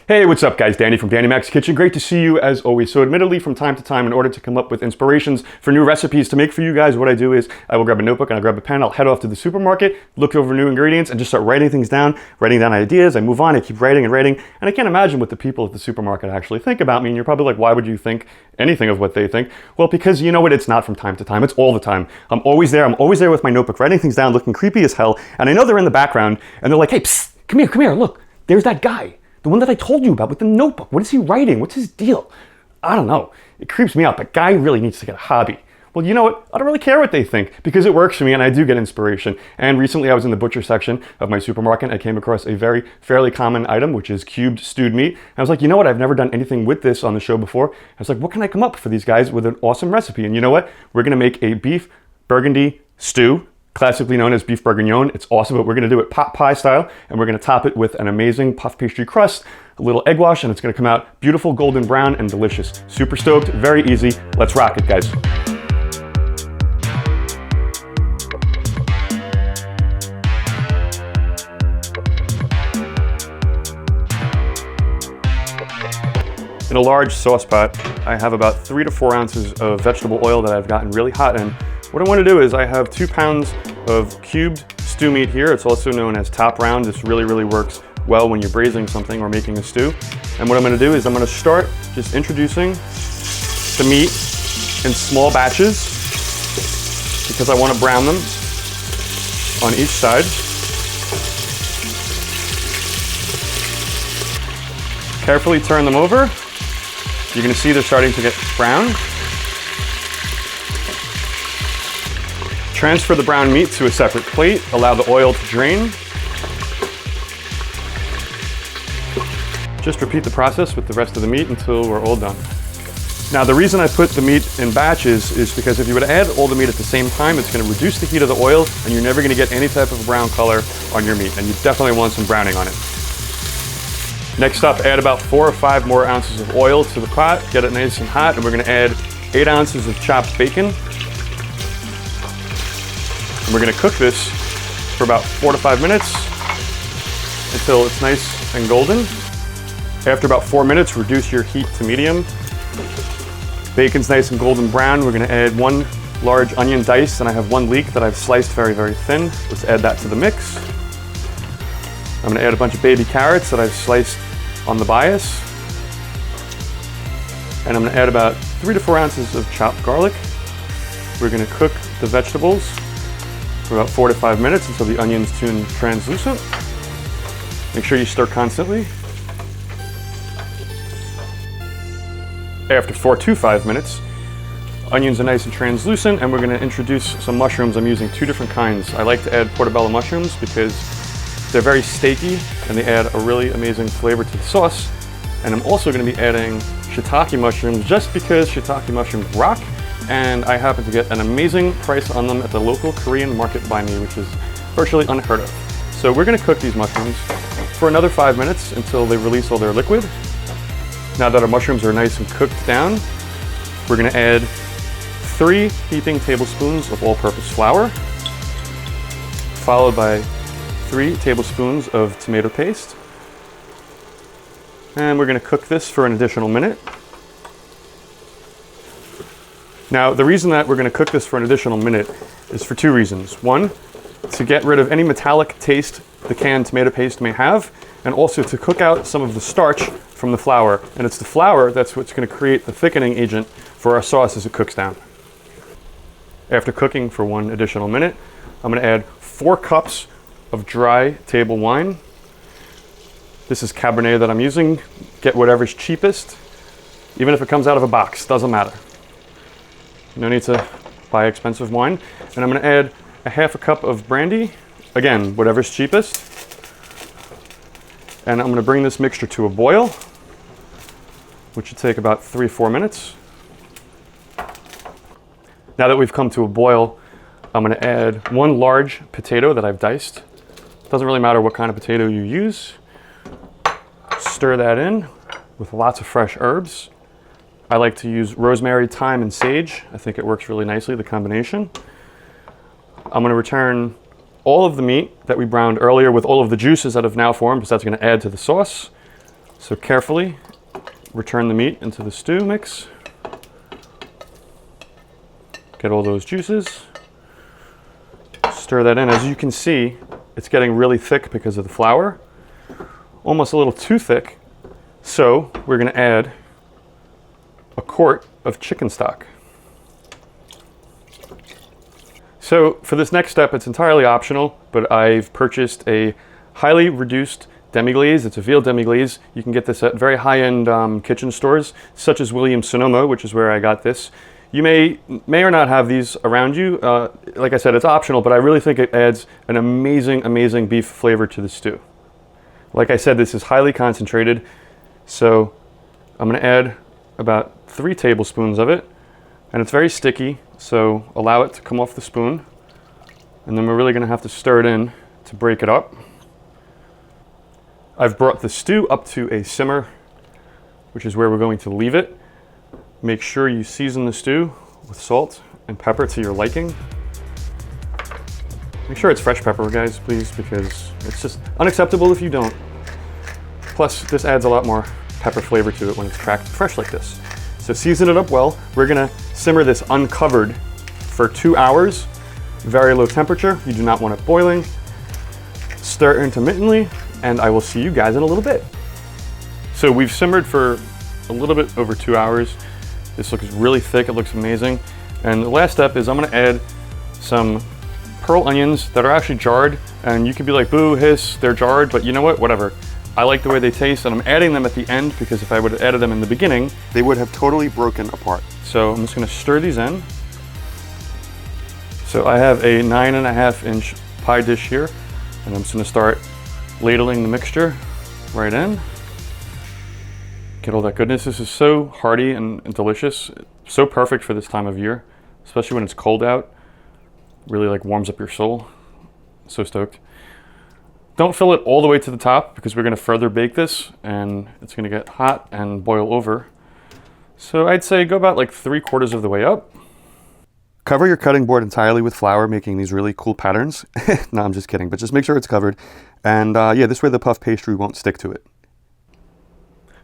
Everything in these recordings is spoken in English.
Hey, what's up guys? Danny from Danny Mac's Kitchen. Great to see you as always. So admittedly, from time to time, in order to come up with inspirations for new recipes to make for you guys, what I do is I will grab a notebook and I'll grab a pen. I'll head off to the supermarket, look over new ingredients and just start writing things down, writing down ideas. I move on, I keep writing and writing. And I can't imagine what the people at the supermarket actually think about me. And you're probably like, why would you think anything of what they think? Well, because you know what? It's not from time to time. It's all the time. I'm always there. I'm always there with my notebook, writing things down, looking creepy as hell. And I know they're in the background and they're like, hey, psst, come here, look, there's that guy. The one that I told you about with the notebook. What is he writing? What's his deal? I don't know. It creeps me out. That guy really needs to get a hobby. Well, you know what? I don't really care what they think because it works for me and I do get inspiration. And recently I was in the butcher section of my supermarket. I came across a fairly common item, which is cubed stewed meat. And I was like, you know what? I've never done anything with this on the show before. I was like, what can I come up for these guys with an awesome recipe? And you know what? We're going to make a beef Burgundy stew, classically known as beef bourguignon. It's awesome, but we're gonna do it pot pie style, and we're gonna top it with an amazing puff pastry crust, a little egg wash, and it's gonna come out beautiful golden brown and delicious. Super stoked, very easy. Let's rock it, guys. In a large sauce pot, I have about 3 to 4 ounces of vegetable oil that I've gotten really hot in. What I want to do is I have 2 pounds of cubed stew meat here. It's also known as top round. This really works well when you're braising something or making a stew. And what I'm going to do is I'm going to start just introducing the meat in small batches because I want to brown them on each side. Carefully turn them over. You're going to see they're starting to get brown. Transfer the brown meat to a separate plate, allow the oil to drain. Just repeat the process with the rest of the meat until we're all done. Now the reason I put the meat in batches is because if you were to add all the meat at the same time, it's going to reduce the heat of the oil and you're never going to get any type of brown color on your meat, and you definitely want some browning on it. Next up, add about 4 or 5 more ounces of oil to the pot, get it nice and hot, and we're going to add 8 ounces of chopped bacon. And we're going to cook this for about 4 to 5 minutes until it's nice and golden. After about 4 minutes, reduce your heat to medium. Bacon's nice and golden brown. We're going to add 1 large onion diced, and I have 1 leek that I've sliced very thin. Let's add that to the mix. I'm going to add a bunch of baby carrots that I've sliced on the bias. And I'm going to add about 3 to 4 ounces of chopped garlic. We're going to cook the vegetables for about 4 to 5 minutes until the onions turn translucent. Make sure you stir constantly. After 4 to 5 minutes, onions are nice and translucent, and we're going to introduce some mushrooms. I'm using 2 different kinds. I like to add Portobello mushrooms because they're very steaky and they add a really amazing flavor to the sauce. And I'm also going to be adding Shiitake mushrooms just because Shiitake mushrooms rock. And I happen to get an amazing price on them at the local Korean market by me, which is virtually unheard of. So we're going to cook these mushrooms for another 5 minutes until they release all their liquid. Now that our mushrooms are nice and cooked down, we're going to add 3 heaping tablespoons of all-purpose flour, followed by 3 tablespoons of tomato paste. And we're going to cook this for an additional minute. Now, the reason that we're going to cook this for an additional minute is for 2 reasons. 1, to get rid of any metallic taste the canned tomato paste may have, and also to cook out some of the starch from the flour. And it's the flour that's what's going to create the thickening agent for our sauce as it cooks down. After cooking for 1 additional minute, I'm going to add 4 cups of dry table wine. This is Cabernet that I'm using. Get whatever's cheapest, even if it comes out of a box, doesn't matter. No need to buy expensive wine. And I'm going to add a half a cup of brandy. Again, whatever's cheapest. And I'm going to bring this mixture to a boil, which should take about 3 or 4 minutes. Now that we've come to a boil, I'm going to add 1 large potato that I've diced. Doesn't really matter what kind of potato you use. Stir that in with lots of fresh herbs. I like to use rosemary, thyme, and sage. I think it works really nicely, the combination. I'm going to return all of the meat that we browned earlier with all of the juices that have now formed, because that's going to add to the sauce. So carefully return the meat into the stew mix. Get all those juices. Stir that in. As you can see, it's getting really thick because of the flour. Almost a little too thick. So we're going to add a quart of chicken stock. So for this next step, it's entirely optional, but I've purchased a highly reduced demiglaze. It's a veal demiglaze. You can get this at very high-end kitchen stores, such as Williams-Sonoma, which is where I got this. You may or not have these around you. Like I said, it's optional, but I really think it adds an amazing, amazing beef flavor to the stew. Like I said, this is highly concentrated, so I'm going to add about 3 tablespoons of it, and it's very sticky, so allow it to come off the spoon, and then we're really going to have to stir it in to break it up. I've brought the stew up to a simmer, which is where we're going to leave it. Make sure you season the stew with salt and pepper to your liking. Make sure it's fresh pepper, guys, please, because it's just unacceptable if you don't. Plus, this adds a lot more pepper flavor to it when it's cracked fresh like this. So season it up well. We're gonna simmer this uncovered for 2 hours, very low temperature. You do not want it boiling. Stir intermittently, and I will see you guys in a little bit. So we've simmered for a little bit over 2 hours. This looks really thick, it looks amazing. And the last step is I'm gonna add some pearl onions that are actually jarred, and you could be like, boo, hiss, they're jarred, but you know what, whatever. I like the way they taste, and I'm adding them at the end because if I would have added them in the beginning, they would have totally broken apart. So I'm just gonna stir these in. So I have a 9.5-inch pie dish here, and I'm just gonna start ladling the mixture right in. Get all that goodness. This is so hearty and delicious. So perfect for this time of year, especially when it's cold out. Really like warms up your soul. So stoked. Don't fill it all the way to the top because we're gonna further bake this and it's gonna get hot and boil over. So I'd say go about like 3/4 of the way up. Cover your cutting board entirely with flour, making these really cool patterns. No, I'm just kidding, but just make sure it's covered. And yeah, this way the puff pastry won't stick to it.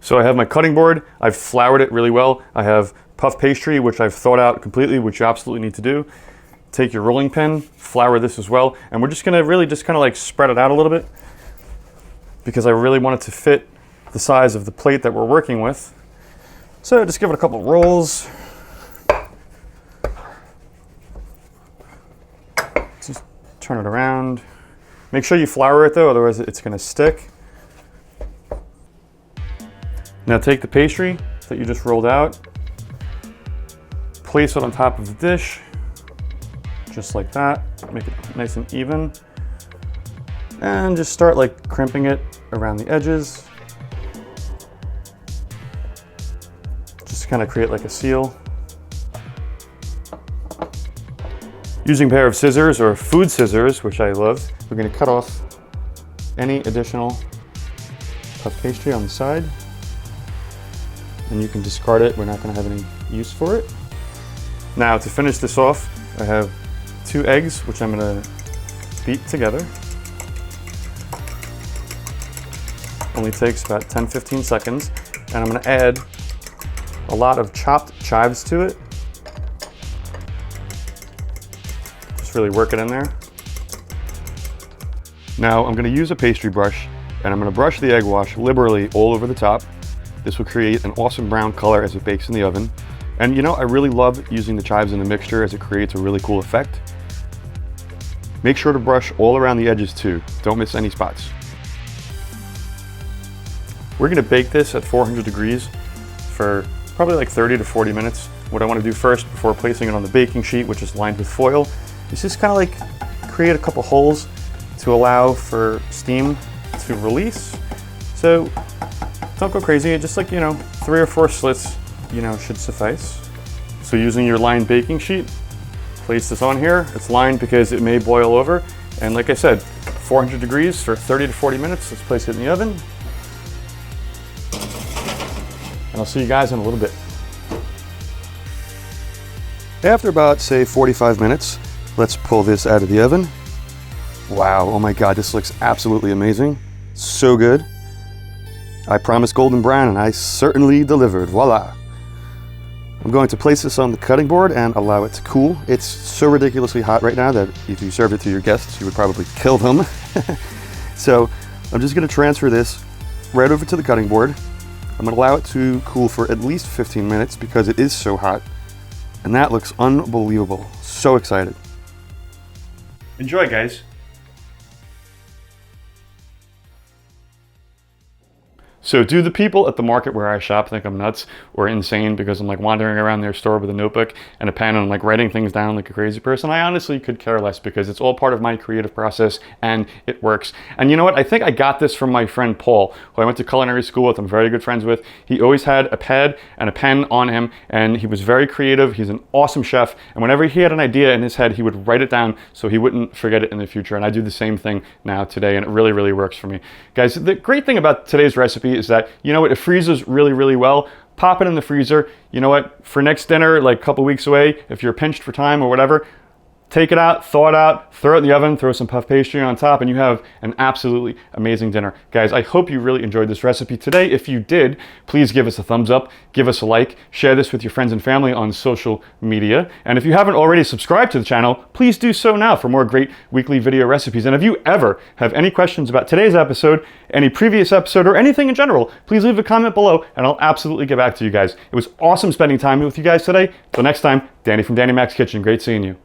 So I have my cutting board, I've floured it really well. I have puff pastry, which I've thawed out completely, which you absolutely need to do. Take your rolling pin, flour this as well, and we're just gonna really just kind of like spread it out a little bit because I really want it to fit the size of the plate that we're working with. So just give it a couple rolls. Just turn it around. Make sure you flour it though, otherwise it's gonna stick. Now take the pastry that you just rolled out, place it on top of the dish, just like that. Make it nice and even. And just start like crimping it around the edges. Just kind of create like a seal. Using a pair of scissors or food scissors, which I love, we're gonna cut off any additional puff pastry on the side. And you can discard it, we're not gonna have any use for it. Now to finish this off, I have 2 eggs, which I'm gonna beat together. Only takes about 10-15 seconds. And I'm gonna add a lot of chopped chives to it. Just really work it in there. Now I'm gonna use a pastry brush and I'm gonna brush the egg wash liberally all over the top. This will create an awesome brown color as it bakes in the oven. And you know, I really love using the chives in the mixture as it creates a really cool effect. Make sure to brush all around the edges too. Don't miss any spots. We're gonna bake this at 400 degrees for probably like 30 to 40 minutes. What I wanna do first before placing it on the baking sheet, which is lined with foil, is just kinda like create a couple holes to allow for steam to release. So don't go crazy, just like, 3 or 4 slits, should suffice. So using your lined baking sheet, place this on here. It's lined because it may boil over. And like I said, 400 degrees for 30 to 40 minutes. Let's place it in the oven. And I'll see you guys in a little bit. After about, say, 45 minutes, let's pull this out of the oven. Wow, oh my God, this looks absolutely amazing. So good. I promised golden brown and I certainly delivered. Voila. I'm going to place this on the cutting board and allow it to cool. It's so ridiculously hot right now that if you served it to your guests, you would probably kill them. So I'm just going to transfer this right over to the cutting board. I'm going to allow it to cool for at least 15 minutes because it is so hot. And that looks unbelievable. So excited. Enjoy, guys. So do the people at the market where I shop think I'm nuts or insane because I'm like wandering around their store with a notebook and a pen and I'm like writing things down like a crazy person? I honestly could care less because it's all part of my creative process and it works. And you know what? I think I got this from my friend Paul, who I went to culinary school with. I'm very good friends with. He always had a pad and a pen on him and he was very creative. He's an awesome chef. And whenever he had an idea in his head, he would write it down so he wouldn't forget it in the future. And I do the same thing now today and it really, really works for me. Guys, the great thing about today's recipe is that, you know what, it freezes really, really well. Pop it in the freezer. You know what, for next dinner, like a couple weeks away, if you're pinched for time or whatever, take it out, thaw it out, throw it in the oven, throw some puff pastry on top, and you have an absolutely amazing dinner. Guys, I hope you really enjoyed this recipe today. If you did, please give us a thumbs up, give us a like, share this with your friends and family on social media. And if you haven't already subscribed to the channel, please do so now for more great weekly video recipes. And if you ever have any questions about today's episode, any previous episode, or anything in general, please leave a comment below and I'll absolutely get back to you guys. It was awesome spending time with you guys today. Till next time, Danny from Danny Mac's Kitchen. Great seeing you.